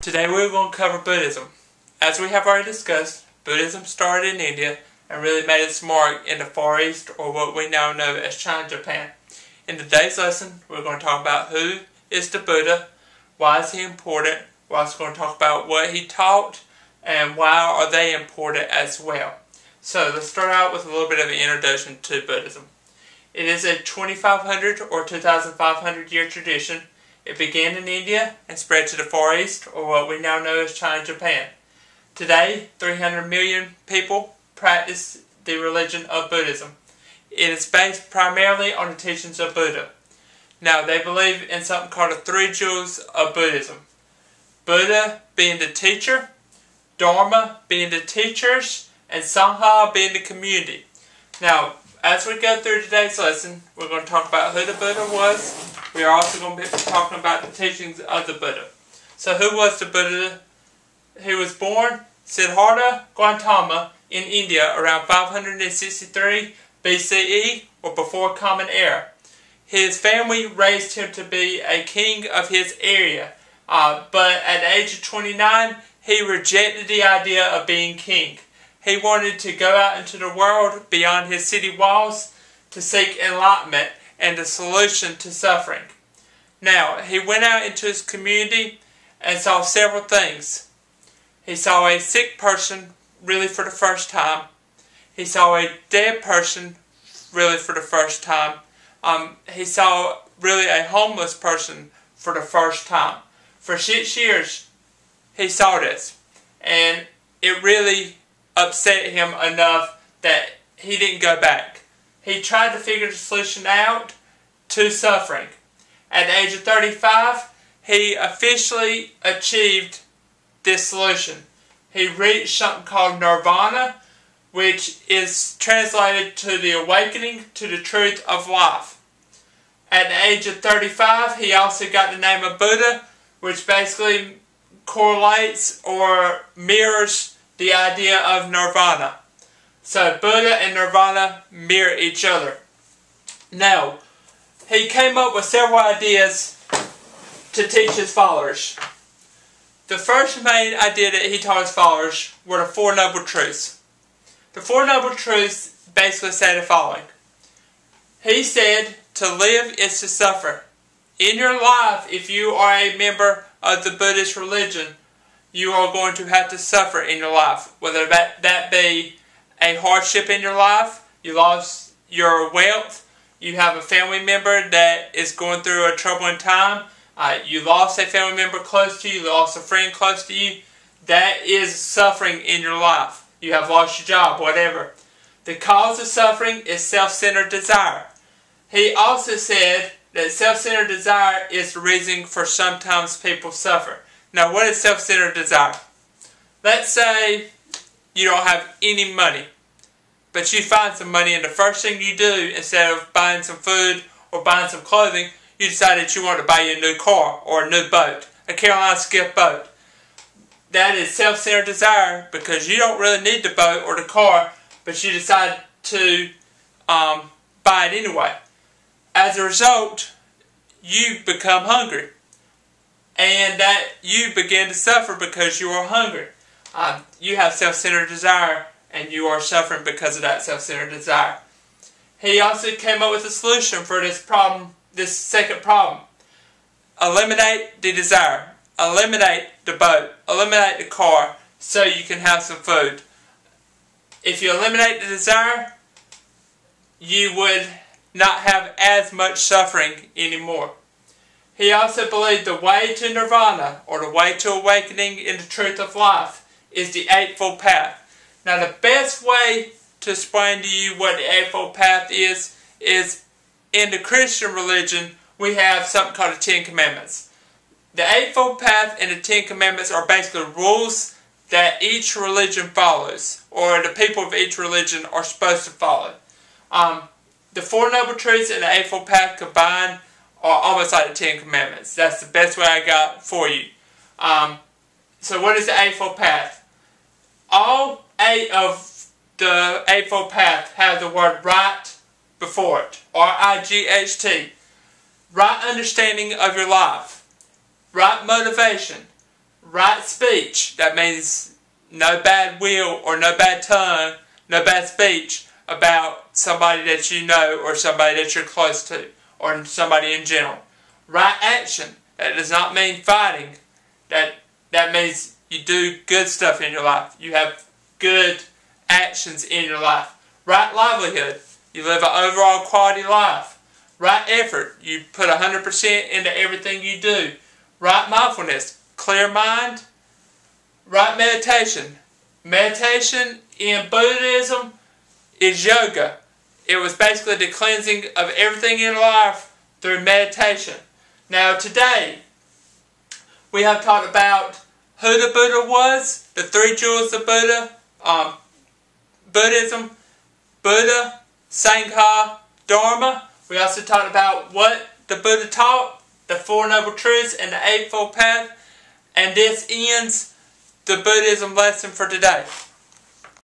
Today we're going to cover Buddhism. As we have already discussed, Buddhism started in India and really made its mark in the Far East, or what we now know as China and Japan. In today's lesson, we're going to talk about who is the Buddha, why is he important, we're also going to talk about what he taught, and why are they important as well. So let's start out with a little bit of an introduction to Buddhism. It is a 2,500 or 2,500 year tradition. It began in India and spread to the Far East, or what we now know as China and Japan. Today, 300 million people practice the religion of Buddhism. It is based primarily on the teachings of Buddha. Now, they believe in something called the three jewels of Buddhism. Buddha being the teacher, Dharma being the teachers, and Sangha being the community. Now, as we go through today's lesson, we're going to talk about who the Buddha was. We are also going to be talking about the teachings of the Buddha. So who was the Buddha? He was born Siddhartha Gautama in India around 563 BCE, or before Common Era. His family raised him to be a king of his area, but at the age of 29, he rejected the idea of being king. He wanted to go out into the world beyond his city walls to seek enlightenment and a solution to suffering. Now, he went out into his community and saw several things. He saw a sick person really for the first time. He saw a dead person really for the first time. He saw really a homeless person for the first time. For 6 years, he saw this. And it really upset him enough that he didn't go back. He tried to figure the solution out to suffering. At the age of 35, he officially achieved this solution. He reached something called nirvana, which is translated to the awakening to the truth of life. At the age of 35, he also got the name of Buddha, which basically correlates or mirrors the idea of nirvana. So Buddha and nirvana mirror each other. Now, he came up with several ideas to teach his followers. The first main idea that he taught his followers were the Four Noble Truths. The Four Noble Truths basically say the following. He said, to live is to suffer. In your life, if you are a member of the Buddhist religion, you are going to have to suffer in your life. Whether that be a hardship in your life, you lost your wealth, you have a family member that is going through a troubling time, you lost a family member close to you lost a friend close to you, that is suffering in your life. You have lost your job, whatever. The cause of suffering is self-centered desire. He also said that self-centered desire is the reason for sometimes people suffer. Now, what is self-centered desire? Let's say you don't have any money, but you find some money, and the first thing you do, instead of buying some food or buying some clothing, you decide that you want to buy you a new car or a new boat, a Carolina Skiff boat. That is self-centered desire, because you don't really need the boat or the car, but you decide to buy it anyway. As a result, you become hungry. And that you begin to suffer because you are hungry. You have self-centered desire, and you are suffering because of that self-centered desire. He also came up with a solution for this problem, this second problem. Eliminate the desire. Eliminate the boat. Eliminate the car so you can have some food. If you eliminate the desire, you would not have as much suffering anymore. He also believed the way to nirvana, or the way to awakening in the truth of life, is the Eightfold Path. Now, the best way to explain to you what the Eightfold Path is in the Christian religion, we have something called the Ten Commandments. The Eightfold Path and the Ten Commandments are basically rules that each religion follows, or the people of each religion are supposed to follow. The Four Noble Truths and the Eightfold Path combined are almost like the Ten Commandments. That's the best way I got for you. So what is the Eightfold Path? All 8 of the Eightfold Path have the word right before it. R-I-G-H-T. Right understanding of your life. Right motivation. Right right speech. That means no bad will or no bad tongue, no bad speech about somebody that you know or somebody that you're close to or somebody in general. Right action. That does not mean fighting. That means you do good stuff in your life. You have good actions in your life. Right livelihood. You live an overall quality life. Right effort. You put 100% into everything you do. Right mindfulness. Clear mind. Right meditation. Meditation in Buddhism is yoga. It was basically the cleansing of everything in life through meditation. Now today, we have talked about who the Buddha was, the three jewels of Buddha, Buddhism, Buddha, Sangha, Dharma. We also talked about what the Buddha taught, the Four Noble Truths and the Eightfold Path. And this ends the Buddhism lesson for today.